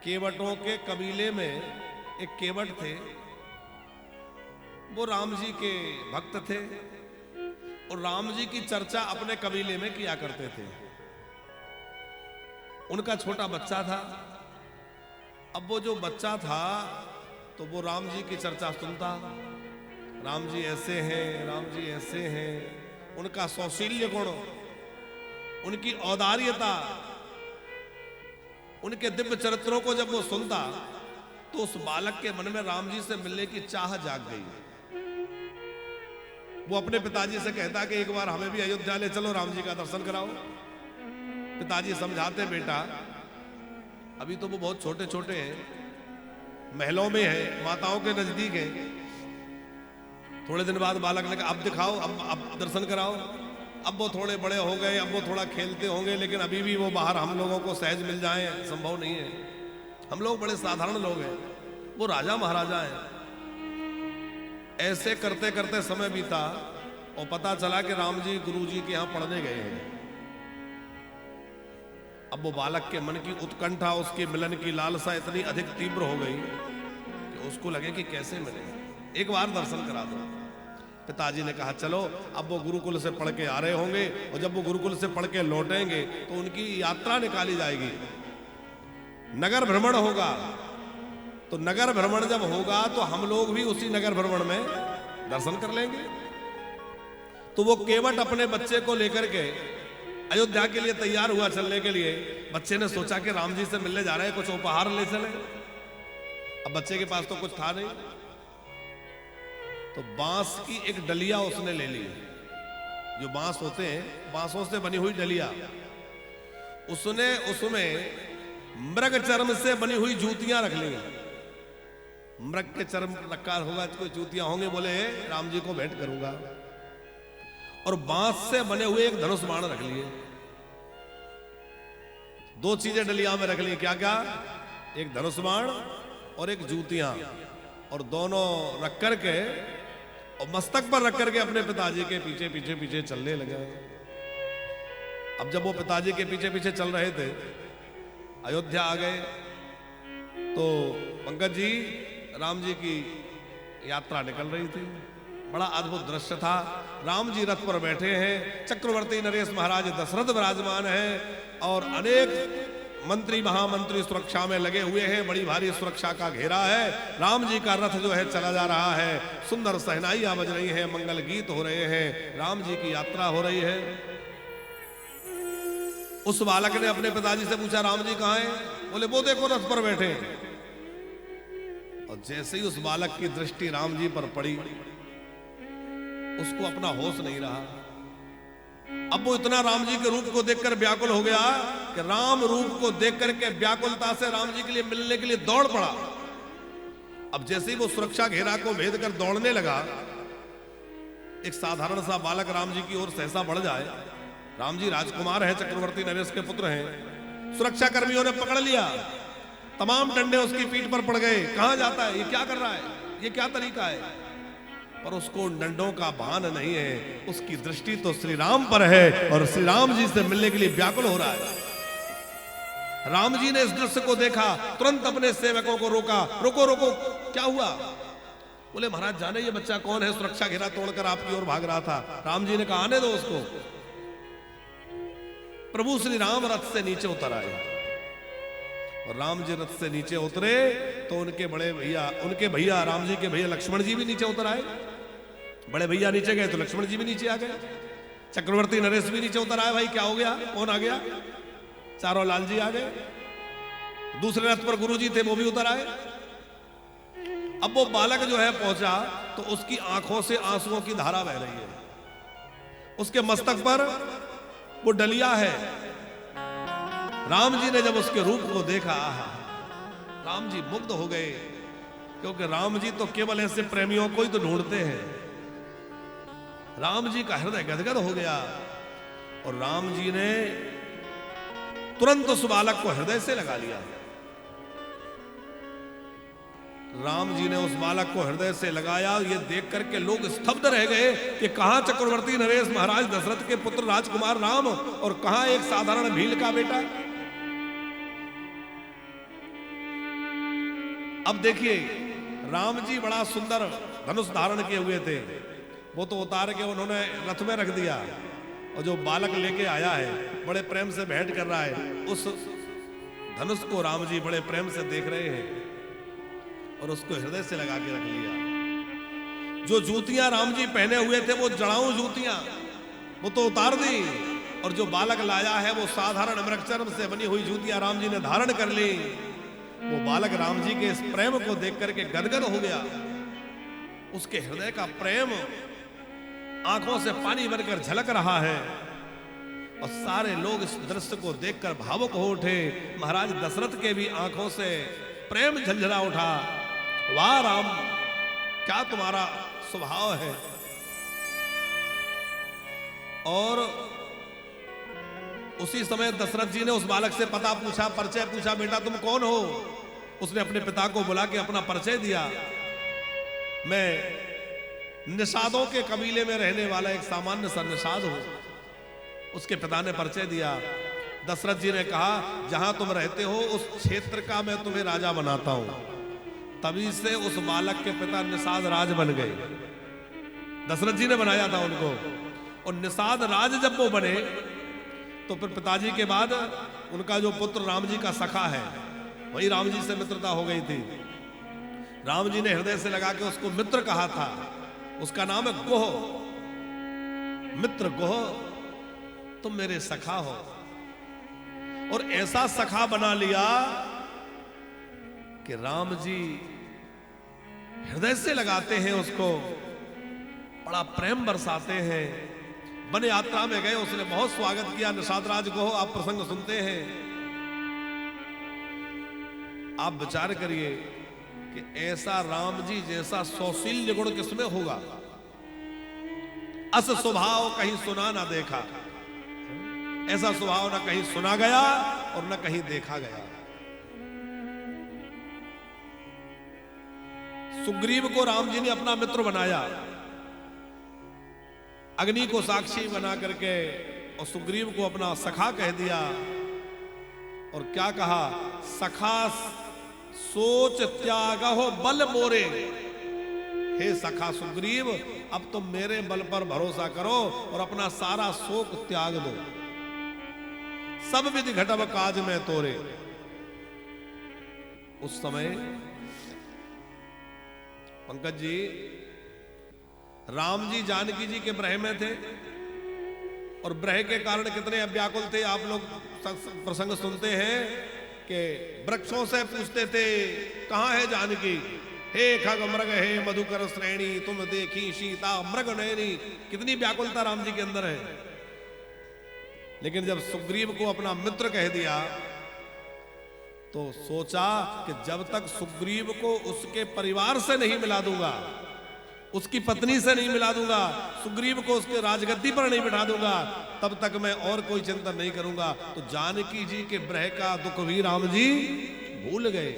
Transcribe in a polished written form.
केवटों के कबीले में एक केवट थे। वो राम जी के भक्त थे और राम जी की चर्चा अपने कबीले में किया करते थे। उनका छोटा बच्चा था। अब वो जो बच्चा था तो वो राम जी की चर्चा सुनता। राम जी ऐसे हैं, राम जी ऐसे हैं। उनका सौशील्य गुण, उनकी औदार्यता, उनके दिव्य चरित्रों को जब वो सुनता तो उस बालक के मन में राम जी से मिलने की चाह जाग गई। वो अपने पिताजी से कहता कि एक बार हमें भी अयोध्या ले चलो, राम जी का दर्शन कराओ। पिताजी समझाते, बेटा अभी तो वो बहुत छोटे छोटे हैं, महलों में है, माताओं के नजदीक है। थोड़े दिन बाद बालक ने कहा अब दिखाओ, अब दर्शन कराओ। अब वो थोड़े बड़े हो गए, अब वो थोड़ा खेलते होंगे, लेकिन अभी भी वो बाहर हम लोगों को सहज मिल जाए संभव नहीं है। हम लोग बड़े साधारण लोग हैं, वो राजा महाराजा हैं। ऐसे करते करते समय बीता और पता चला कि राम जी गुरु जी के यहां पढ़ने गए हैं। अब वो बालक के मन की उत्कंठा, उसके मिलन की लालसा इतनी अधिक तीव्र हो गई कि उसको लगे कि कैसे मिले, एक बार दर्शन करा दो। पिताजी ने कहा चलो। अब वो गुरुकुल से पढ़ के आ रहे होंगे और जब वो गुरुकुल से पढ़ के लौटेंगे तो उनकी यात्रा निकाली जाएगी, नगर भ्रमण होगा। तो नगर भ्रमण जब होगा तो हम लोग भी उसी नगर भ्रमण में दर्शन कर लेंगे। तो वो केवट अपने बच्चे को लेकर के अयोध्या के लिए तैयार हुआ चलने के लिए। बच्चे ने सोचा कि राम जी से मिलने जा रहे हैं, कुछ उपहार ले चले। अब बच्चे के पास तो कुछ था नहीं, तो बांस की एक डलिया उसने ले ली। जो बांस होते हैं, बांसों से बनी हुई डलिया, उसने उसमें मृग चर्म से बनी हुई जूतियां रख ली। मृग के चर्म रखा होगा, कोई जूतियां होंगे, बोले राम जी को भेंट करूंगा। और बांस से बने हुए एक धनुष बाण रख लिए। दो चीजें डलिया में रख ली, क्या क्या? एक धनुष बाण और एक जूतियां। और दोनों रख करके और मस्तक पर रख करके अपने पिताजी के पीछे पीछे पीछे चलने लगे। अब जब वो पिताजी के पीछे पीछे चल रहे थे, अयोध्या आ गए, तो पंकज जी राम जी की यात्रा निकल रही थी। बड़ा अद्भुत दृश्य था। राम जी रथ पर बैठे हैं, चक्रवर्ती नरेश महाराज दशरथ विराजमान हैं और अनेक मंत्री महामंत्री सुरक्षा में लगे हुए हैं। बड़ी भारी सुरक्षा का घेरा है। राम जी का रथ जो है चला जा रहा है, सुंदर सहनाइयां बज रही हैं, मंगल गीत हो रहे हैं, राम जी की यात्रा हो रही है। उस बालक ने अपने पिताजी से पूछा राम जी कहाँ हैं? बोले वो देखो रथ पर बैठे। और जैसे ही उस बालक की दृष्टि राम जी पर पड़ी, उसको अपना होश नहीं रहा। अब वो इतना राम जी के रूप को देखकर व्याकुल हो गया कि राम रूप को देख करके व्याकुलता से राम जी के लिए मिलने के लिए दौड़ पड़ा। अब जैसे ही वो सुरक्षा घेरा को भेद कर दौड़ने लगा, एक साधारण सा बालक राम जी की ओर सहसा बढ़ जाए। राम जी राजकुमार है, चक्रवर्ती नरेश के पुत्र हैं। सुरक्षा कर्मियों ने पकड़ लिया, तमाम डंडे उसकी पीठ पर पड़ गए। कहां जाता है, ये क्या कर रहा है, ये क्या तरीका है? पर उसको डंडों का भान नहीं है, उसकी दृष्टि तो श्री राम पर है और श्री राम जी से मिलने के लिए व्याकुल हो रहा है। राम जी ने इस दृश्य को देखा, तुरंत अपने सेवकों को रोका। रोको रोको, क्या हुआ? बोले महाराज जाने ये बच्चा कौन है, सुरक्षा घेरा तोड़कर आपकी ओर भाग रहा था। राम जी ने कहा आने दो उसको। प्रभु श्री राम रथ से नीचे उतर आए और राम जी रथ से नीचे उतरे तो उनके बड़े भैया, उनके भैया राम जी के भैया लक्ष्मण जी भी नीचे उतर आए। बड़े भैया नीचे गए तो लक्ष्मण जी भी नीचे आ गए। चक्रवर्ती नरेश भी नीचे उतर आए। भाई क्या हो गया, कौन आ गया? चारों लाल जी आ गए। दूसरे रथ पर गुरु जी थे, वो भी उतर आए। अब वो बालक जो है पहुंचा तो उसकी आंखों से आंसुओं की धारा बह रही है। उसके मस्तक पर वो डलिया है। राम जी ने जब उसके रूप को देखा, राम जी मुग्ध हो गए, क्योंकि राम जी तो केवल ऐसे प्रेमियों को ही तो ढूंढते हैं। राम जी का हृदय गदगद हो गया और राम जी ने तुरंत उस बालक को हृदय से लगा लिया। राम जी ने उस बालक को हृदय से लगाया। ये देख करके लोग स्तब्ध रह गए कि कहां चक्रवर्ती नरेश महाराज दशरथ के पुत्र राजकुमार राम और कहां एक साधारण भील का बेटा। अब देखिए, राम जी बड़ा सुंदर धनुष धारण किए हुए थे, वो तो उतार के उन्होंने रथ में रख दिया, और जो बालक लेके आया है बड़े प्रेम से भेंट कर रहा है, उस धनुष को राम जी बड़े प्रेम से देख रहे हैं और उसको हृदय से लगा के रख लिया। जो जूतियां राम जी पहने हुए थे वो जड़ाऊ जूतियां, वो तो उतार दी, और जो बालक लाया है वो साधारण मृगचर्म से बनी हुई जूतियां राम जी ने धारण कर ली। वो बालक राम जी के इस प्रेम को देख करके गदगद हो गया, उसके हृदय का प्रेम आंखों से पानी बनकर झलक रहा है, और सारे लोग इस दृश्य को देखकर भावुक हो उठे। महाराज दशरथ के भी आंखों से प्रेम झलझला उठा। वाह राम, क्या तुम्हारा स्वभाव है। और उसी समय दशरथ जी ने उस बालक से पता पूछा, परिचय पूछा, बेटा तुम कौन हो। उसने अपने पिता को बुला के अपना परिचय दिया। मैं निषादों के कबीले में रहने वाला एक सामान्य सा निषाद हूं। उसके पिता ने परिचय दिया। दशरथ जी ने कहा, जहां तुम रहते हो उस क्षेत्र का मैं तुम्हें राजा बनाता हूं। तभी से उस बालक के पिता निषाद राज बन गए। दशरथ जी ने बनाया था उनको, और निषाद राज जब वो बने तो फिर पिताजी के बाद उनका जो पुत्र राम जी का सखा है, वही राम जी से मित्रता हो गई थी। राम जी ने हृदय से लगा के उसको मित्र कहा था। उसका नाम है गोह। मित्र गोह, तुम मेरे सखा हो। और ऐसा सखा बना लिया कि राम जी हृदय से लगाते हैं उसको, बड़ा प्रेम बरसाते हैं। वन यात्रा में गए, उसने बहुत स्वागत किया। निषाद राज को आप प्रसंग सुनते हैं। आप विचार करिए कि ऐसा राम जी जैसा सौशील्य गुण किसमें होगा। अस स्वभाव कहीं सुना ना देखा, ऐसा स्वभाव ना कहीं सुना गया और ना कहीं देखा गया। सुग्रीव को राम जी ने अपना मित्र बनाया, अग्नि को साक्षी बना करके, और सुग्रीव को अपना सखा कह दिया। और क्या कहा, सखा सोच त्यागहो बल मोरे। हे सखा सुग्रीव, अब तुम मेरे बल पर भरोसा करो और अपना सारा शोक त्याग दो। सब विधि घटब काज में तोरे। उस समय पंकज जी, राम जी जानकी जी के ब्रह में थे, और ब्रह के कारण कितने व्याकुल थे। आप लोग प्रसंग सुनते हैं कि वृक्षों से पूछते थे, कहां है जानकी। हे खग मृग हे मधुकर श्रेणी, तुम देखी सीता मृग नयनी। कितनी व्याकुलता राम जी के अंदर है। लेकिन जब सुग्रीव को अपना मित्र कह दिया तो सोचा कि जब तक सुग्रीव को उसके परिवार से नहीं मिला दूंगा, उसकी पत्नी से नहीं मिला दूंगा, सुग्रीव को उसके राजगद्दी पर नहीं बिठा दूंगा, तब तक मैं और कोई चिंतन नहीं करूंगा। तो जानकी जी के ब्रह का दुख भी राम जी भूल गए।